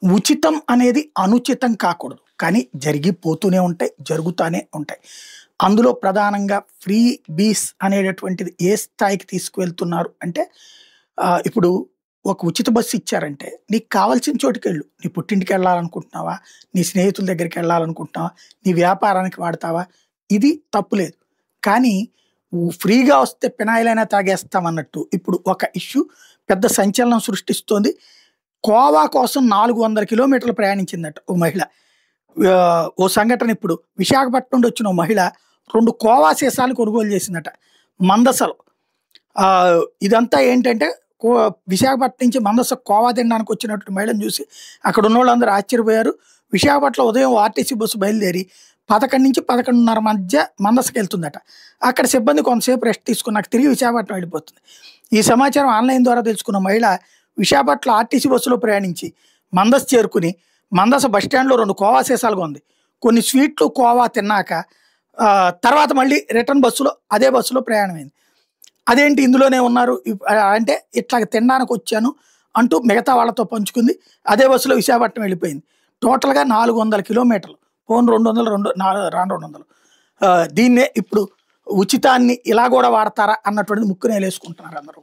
ఉచితం అనేది అనుచితం కాకూడదు. కానీ జరిగిపోతూనే ఉంటాయి. జరుగుతానే ఉంటాయి. అందులో ప్రధానంగా ఫ్రీ బీస్ అనేటటువంటిది ఏ స్థాయికి తీసుకువెళ్తున్నారు అంటే ఇప్పుడు ఒక ఉచిత బస్సు ఇచ్చారంటే నీకు కావాల్సిన చోటుకెళ్ళు. నీ పుట్టింటికెళ్ళాలనుకుంటున్నావా? నీ స్నేహితుల దగ్గరికెళ్ళాలనుకుంటున్నావా? నీ వ్యాపారానికి వాడతావా? ఇది తప్పులేదు. కానీ ఫ్రీగా వస్తే ఫినాయిలైనా తాగేస్తామన్నట్టు ఇప్పుడు ఒక ఇష్యూ పెద్ద సంచలనం సృష్టిస్తోంది. గోవా కోసం 400 కిలోమీటర్లు ప్రయాణించిందట ఓ మహిళ. ఓ సంఘటన ఇప్పుడు విశాఖపట్నం నుండి వచ్చిన ఓ మహిళ 2 కోవా సీసాలు కొనుగోలు చేసిందట మందసలో. ఇదంతా ఏంటంటే విశాఖపట్నం నుంచి మందస కోవా తినడానికి వచ్చినట్టు మహిళను చూసి అక్కడ ఉన్న వాళ్ళందరూ ఆశ్చర్యపోయారు. విశాఖపట్నం ఉదయం ఆర్టీసీ బస్సు బయలుదేరి 11 నుంచి 11:30 మధ్య మందసకి వెళ్తుందట. అక్కడ సిబ్బంది కొంతసేపు రెస్ట్ తీసుకున్నాక తిరిగి విశాఖపట్నం వెళ్ళిపోతుంది. ఈ సమాచారం ఆన్లైన్ ద్వారా తెలుసుకున్న మహిళ విశాఖపట్నం ఆర్టీసీ బస్సులో ప్రయాణించి మందస చేరుకుని మందస బస్టాండ్లో 2 కోవా సీసాలు కొంది. కొన్ని స్వీట్లు కోవా తిన్నాక తర్వాత మళ్ళీ రిటర్న్ బస్సులో అదే బస్సులో ప్రయాణమైంది. అదేంటి ఇందులోనే ఉన్నారు అంటే ఇట్లా తినడానికి వచ్చాను అంటూ మిగతా వాళ్ళతో పంచుకుంది. అదే బస్సులో విశాఖపట్నం వెళ్ళిపోయింది. టోటల్గా 400 కిలోమీటర్లు. పోను 200 రాను 200. దీన్నే ఇప్పుడు ఉచితాన్ని ఇలా కూడా వాడతారా అన్నటువంటిది ముక్కునేలేసుకుంటున్నారు అందరూ.